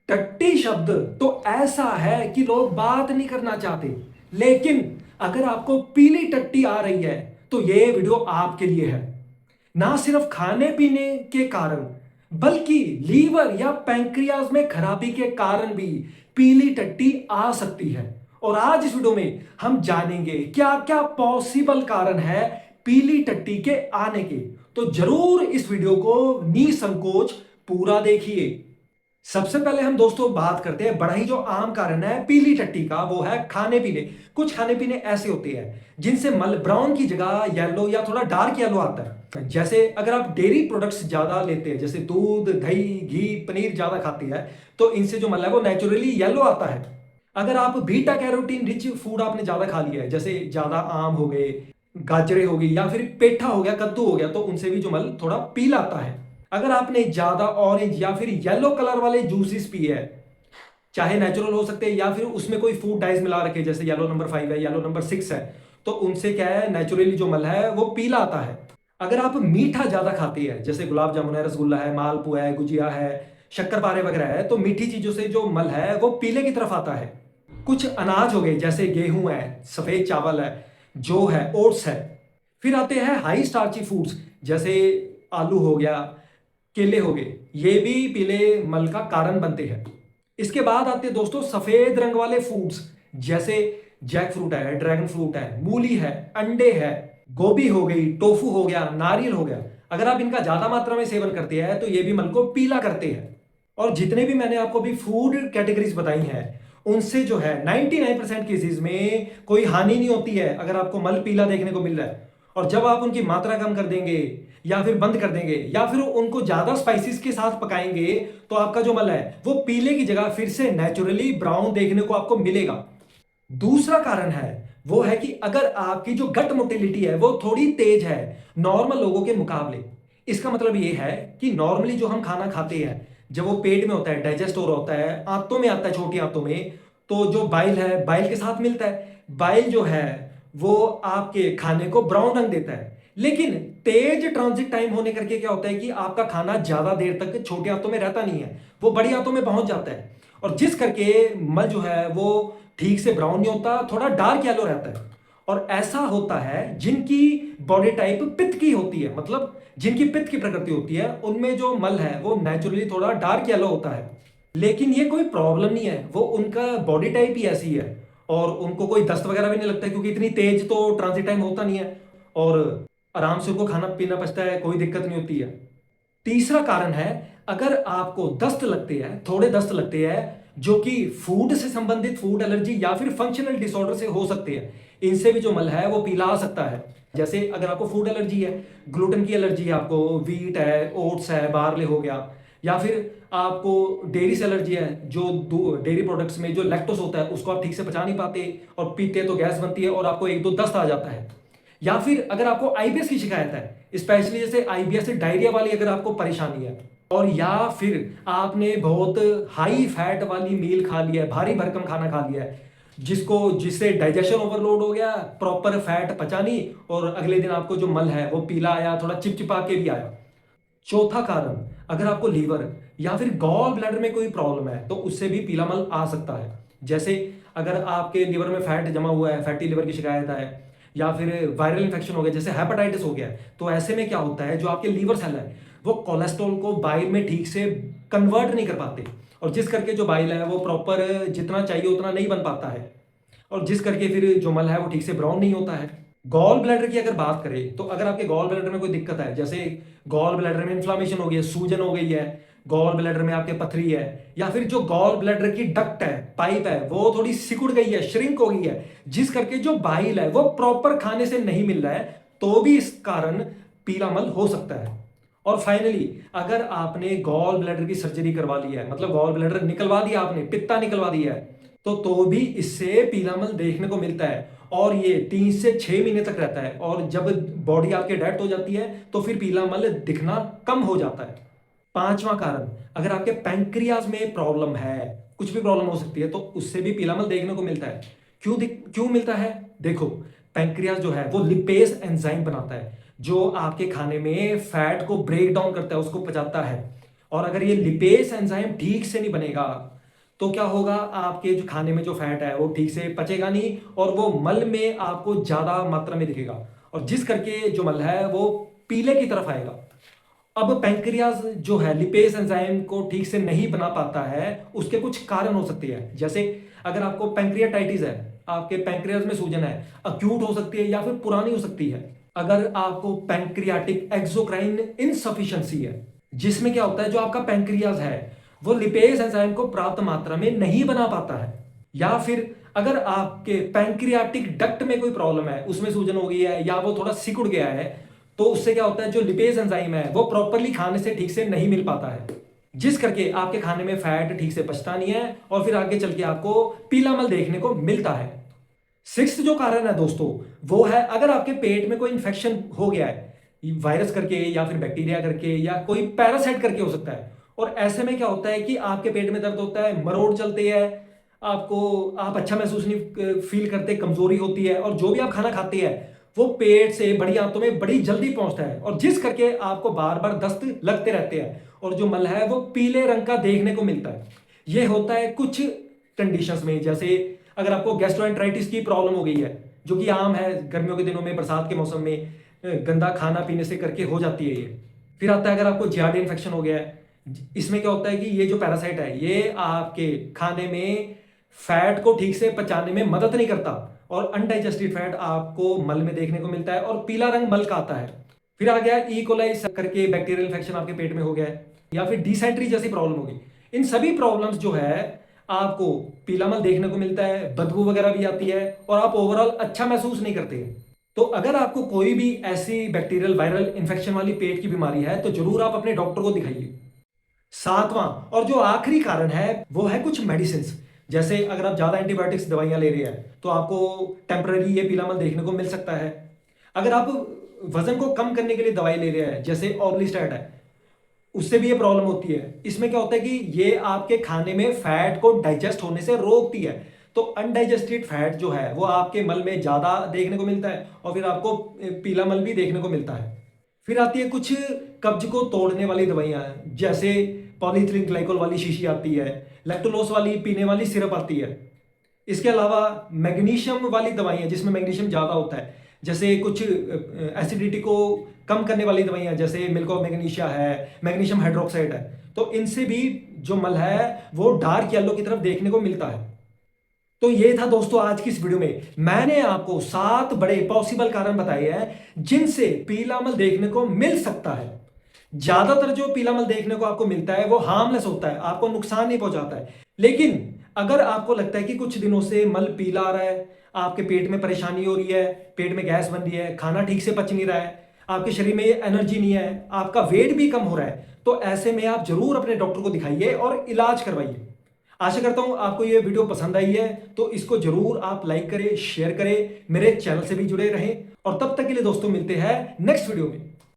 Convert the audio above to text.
टट्टी शब्द तो ऐसा है कि लोग बात नहीं करना चाहते, लेकिन अगर आपको पीली टट्टी आ रही है तो ये वीडियो आपके लिए है। ना सिर्फ खाने पीने के कारण, बल्कि लीवर या पैंक्रियाज में खराबी के कारण भी पीली टट्टी आ सकती है। और आज इस वीडियो में हम जानेंगे क्या क्या पॉसिबल कारण है पीली टट्टी के आने के। तो जरूर इस वीडियो को निसंकोच पूरा देखिए। सबसे पहले हम दोस्तों बात करते हैं बड़ा ही जो आम कारण है पीली टट्टी का, वो है खाने पीने। कुछ खाने पीने ऐसे होते हैं जिनसे मल ब्राउन की जगह येलो या थोड़ा डार्क येलो आता है। जैसे अगर आप डेयरी प्रोडक्ट्स ज्यादा लेते हैं, जैसे दूध, दही, घी, पनीर ज्यादा खाते हैं, तो इनसे जो मल है वो नेचुरली येलो आता है। अगर आप बीटा कैरोटीन रिच फूड आपने ज्यादा खा लिया है, जैसे ज्यादा आम हो गए, गाजरे हो गई, या फिर पेठा हो गया, कद्दू हो गया, तो उनसे भी जो मल थोड़ा पीला आता है। अगर आपने ज्यादा ऑरेंज या फिर येलो कलर वाले जूसेस पिए हैं, चाहे नेचुरल हो सकते हैं या फिर उसमें कोई फूड डाइज मिला रखे, जैसे येलो नंबर 5 है, येलो नंबर 6 है, तो उनसे क्या है, नेचुरली जो मल है वो पीला आता है। अगर आप मीठा ज्यादा खाते हैं, जैसे गुलाब जामुन है, रसगुल्ला है, मालपुआ है, गुजिया है, शक्करपारे वगैरह है, तो मीठी चीजों से जो मल है वो पीले की तरफ आता है। कुछ अनाज हो गए, जैसे गेहूं है, सफेद चावल है, जो है, ओट्स है। फिर आते हैं हाई स्टार्ची फूड्स, जैसे आलू हो गया, केले हो गए, ये भी पीले मल का कारण बनते हैं। इसके बाद आते हैं दोस्तों सफेद रंग वाले फूड्स, जैसे जैक फ्रूट है, ड्रैगन फ्रूट है, मूली है, अंडे है, गोभी हो गई, टोफू हो गया, नारियल हो गया। अगर आप इनका ज्यादा मात्रा में सेवन करते हैं तो ये भी मल को पीला करते हैं। और जितने भी मैंने आपको भी फूड कैटेगरीज बताई हैं, उनसे जो है 99% केसेस में कोई हानि नहीं होती है अगर आपको मल पीला देखने को मिल रहा है। और जब आप उनकी मात्रा कम कर देंगे, या फिर बंद कर देंगे, या फिर उनको ज्यादा स्पाइसेस के साथ पकाएंगे, तो आपका जो मल है वो पीले की जगह फिर से नेचुरली ब्राउन देखने को आपको मिलेगा। दूसरा कारण है वो है कि अगर आपकी जो गट मोटिलिटी है वो थोड़ी तेज है नॉर्मल लोगों के मुकाबले। इसका मतलब ये है कि नॉर्मली जो हम खाना खाते हैं, जब वो पेट में होता है, डाइजेस्ट हो रहा होता है, आंतों में आता है, छोटी आंतों में, तो जो बाइल है, बाइल के साथ मिलता है। बाइल जो है वो आपके खाने को ब्राउन रंग देता है। लेकिन तेज ट्रांजिट टाइम होने करके क्या होता है कि आपका खाना ज्यादा देर तक छोटी आंतों में रहता नहीं है, वो बड़ी आंतों में पहुंच जाता है। और जिस करके मल जो है वो ठीक से ब्राउन नहीं होता, थोड़ा डार्क येलो रहता है। और ऐसा होता है जिनकी बॉडी टाइप पित्त की होती है, मतलब जिनकी पित्त की प्रकृति होती है, उनमें जो मल है वो नेचुरली थोड़ा डार्क येलो होता है। लेकिन ये कोई प्रॉब्लम नहीं है, वो उनका बॉडी टाइप ही ऐसी है। और उनको कोई दस्त वगैरह भी नहीं लगता है, क्योंकि इतनी तेज तो ट्रांजिट टाइम होता नहीं है, और आराम से उनको खाना पीना पचता है, कोई दिक्कत नहीं होती है। तीसरा कारण है, अगर आपको दस्त लगते हैं, थोड़े दस्त लगते हैं, जो कि फूड से संबंधित, फूड एलर्जी या फिर फंक्शनल डिसऑर्डर से हो सकते हैं, इनसे भी जो मल है वो पीला आ सकता है। जैसे अगर आपको फूड एलर्जी है, ग्लूटेन की एलर्जी है, आपको व्हीट है, ओट्स है, बार्ले हो गया, या फिर आपको डेयरी से एलर्जी है, जो डेयरी प्रोडक्ट्स में जो लैक्टोस होता है उसको आप ठीक से पचा नहीं पाते, और पीते तो गैस बनती है और आपको एक दो दस्त आ जाता है। या फिर अगर आपको आईबीएस की शिकायत है, स्पेशली जैसे आईबीएस डायरिया वाली अगर आपको परेशानी है, और या फिर आपने बहुत हाई फैट वाली मील खा लिया है, भारी भरकम खाना खा लिया है, जिससे डाइजेशन ओवरलोड हो गया, प्रॉपर फैट पचा नहीं, और अगले दिन आपको जो मल है वो पीला आया, थोड़ा चिपचिपा के भी आया। चौथा कारण, अगर आपको लीवर या फिर गॉल ब्लैडर में कोई प्रॉब्लम है तो उससे भी पीला मल आ सकता है। जैसे अगर आपके लीवर में फैट जमा हुआ है, फैटी लीवर की शिकायत है, या फिर वायरल इन्फेक्शन हो गया, जैसे हेपेटाइटिस हो गया, तो ऐसे में क्या होता है, जो आपके लीवर सेल है वो कोलेस्ट्रॉल को बाइल में ठीक से कन्वर्ट नहीं कर पाते, और जिस करके जो बाइल है वो प्रॉपर जितना चाहिए उतना नहीं बन पाता है, और जिस करके फिर जो मल है वो ठीक से ब्राउन नहीं होता है। गॉल ब्लैडर की अगर बात करें, तो अगर आपके गॉल ब्लैडर में कोई दिक्कत है, जैसे गॉल ब्लैडर में इन्फ्लामेशन हो गई है, सूजन हो गई है, गॉल ब्लैडर में आपके पथरी है, या फिर जो गॉल ब्लैडर की डक्ट है, पाइप है, वो थोड़ी सिकुड़ गई है, श्रिंक हो गई है, जिस करके जो बाइल है वो प्रॉपर खाने से नहीं मिल रहा है, तो भी इस कारण पीला मल हो सकता है। और फाइनली, अगर आपने गॉल ब्लैडर की सर्जरी करवा ली है, मतलब गॉल ब्लैडर निकलवा दिया आपने, पित्ता निकलवा दिया है, तो भी इससे पीला मल देखने को मिलता है, और ये 3 से 6 महीने तक रहता है, और जब बॉडी आपके डेड हो जाती है तो फिर पीला मल दिखना कम हो जाता है। पांचवा कारण, अगर आपके पैंक्रियाज में प्रॉब्लम है, कुछ भी प्रॉब्लम हो सकती है, तो उससे भी पीला मल देखने को मिलता है। क्यों मिलता है? देखो, पैंक्रियाज जो है वो लिपेज एंजाइम बनाता है, जो आपके खाने में फैट को ब्रेक डाउन करता है, उसको पचाता है। और अगर ये लिपेस एंजाइम ठीक से नहीं बनेगा तो क्या होगा, आपके जो खाने में जो फैट है वो ठीक से पचेगा नहीं और वो मल में आपको ज्यादा मात्रा में दिखेगा, और जिस करके जो मल है वो पीले की तरफ आएगा। अब पैंक्रियाज जो है लिपेस एंजाइम को ठीक से नहीं बना पाता है, उसके कुछ कारण हो सकते हैं। जैसे अगर आपको पैंक्रियाटाइटिस है, आपके पैंक्रियाज में सूजन है, अक्यूट हो सकती है या फिर पुरानी हो सकती है। अगर आपको पैंक्रियाटिक एक्सोक्राइन इनसफिशिएंसी है, जिसमें क्या होता है, जो आपका पैंक्रियाज है वो लिपेस एंजाइम को पर्याप्त मात्रा में नहीं बना पाता है। या फिर अगर आपके पैंक्रियाटिक डक्ट में कोई प्रॉब्लम है, उसमें सूजन हो गई है या वो थोड़ा सिकुड़ गया है, तो उससे क्या होता है, जो लिपेज एंजाइम है वो प्रॉपरली खाने से ठीक से नहीं मिल पाता है, जिस करके आपके खाने में फैट ठीक से पचता नहीं है और फिर आगे चल के आपको पीला मल देखने को मिलता है। सिक्स्थ जो कारण है दोस्तों, वो है अगर आपके पेट में कोई इंफेक्शन हो गया है, वायरस करके या फिर बैक्टीरिया करके या कोई पैरासाइट करके हो सकता है। और ऐसे में क्या होता है कि आपके पेट में दर्द होता है, मरोड़ चलते हैं, आप अच्छा महसूस नहीं फील करते, कमजोरी होती है, और जो भी आप खाना खाते हैं वो पेट से बड़ी आंतों में बड़ी जल्दी पहुंचता है, और जिस करके आपको बार बार दस्त लगते रहते हैं और जो मल है वो पीले रंग का देखने को मिलता है। ये होता है कुछ कंडीशंस में, जैसे अगर आपको गैस्ट्रोएंटराइटिस की प्रॉब्लम हो गई है, जो कि आम है गर्मियों के दिनों में, बरसात के मौसम में गंदा खाना पीने से करके हो जाती है ये। फिर आता है अगर आपको जियार्डिया इन्फेक्शन हो गया है, इसमें क्या होता है कि ये जो पैरासाइट है ये आपके खाने में फैट को ठीक से पचाने में मदद नहीं करता, और अनडाइजेस्टेड फैट आपको मल में देखने को मिलता है और पीला रंग मल का आता है। फिर आ गया ई कोलाई करके बैक्टीरियल इन्फेक्शन आपके पेट में हो गया है, या फिर डिसेंट्री जैसी प्रॉब्लम होगी। इन सभी प्रॉब्लम्स जो है आपको पीला मल देखने को मिलता है, बदबू वगैरह भी आती है और आप ओवरऑल अच्छा महसूस नहीं करते हैं। तो अगर आपको कोई भी ऐसी बैक्टीरियल वायरल इन्फेक्शन वाली पेट की बीमारी है तो जरूर आप अपने डॉक्टर को दिखाइए। सातवां और जो आखिरी कारण है वो है कुछ मेडिसिन। जैसे अगर आप ज्यादा एंटीबायोटिक्स दवाइयां ले रहे हैं तो आपको टेम्पररी ये पीला मल देखने को मिल सकता है। अगर आप वजन को कम करने के लिए दवाई ले रहे हैं, जैसे ऑर्लिस्टेट है, उससे भी ये प्रॉब्लम होती है। इसमें क्या होता है कि ये आपके खाने में फैट को डाइजेस्ट होने से रोकती है, तो अनडाइजेस्टेड फैट जो है वो आपके मल में ज्यादा देखने को मिलता है और फिर आपको पीला मल भी देखने को मिलता है। फिर आती है कुछ कब्ज को तोड़ने वाली दवाइयां, जैसे पॉलीथिलीन ग्लाइकोल वाली शीशी आती है, लैक्टोलोस वाली पीने वाली सिरप आती है। इसके अलावा मैग्नीशियम वाली दवाइयां जिसमें मैग्नीशियम ज़्यादा होता है, जैसे कुछ एसिडिटी को कम करने वाली दवाइयां, जैसे मिल्क ऑफ मैग्नीशिया है, मैग्नीशियम हाइड्रोक्साइड है, तो इनसे भी जो मल है वो डार्क येलो की तरफ देखने को मिलता है। तो ये था दोस्तों आज की इस वीडियो में, मैंने आपको 7 बड़े पॉसिबल कारण बताए हैं जिनसे पीला मल देखने को मिल सकता है। ज्यादातर जो पीला मल देखने को आपको मिलता है वो हार्मलेस होता है, आपको नुकसान नहीं पहुंचाता है। लेकिन अगर आपको लगता है कि कुछ दिनों से मल पीला आ रहा है, आपके पेट में परेशानी हो रही है, पेट में गैस बन रही है, खाना ठीक से पच नहीं रहा है, आपके शरीर में एनर्जी नहीं है, आपका वेट भी कम हो रहा है, तो ऐसे में आप जरूर अपने डॉक्टर को दिखाइए और इलाज करवाइए। आशा करता हूं आपको ये वीडियो पसंद आई है, तो इसको जरूर आप लाइक करें, शेयर करें, मेरे चैनल से भी जुड़े रहें, और तब तक के लिए दोस्तों मिलते हैं नेक्स्ट वीडियो में।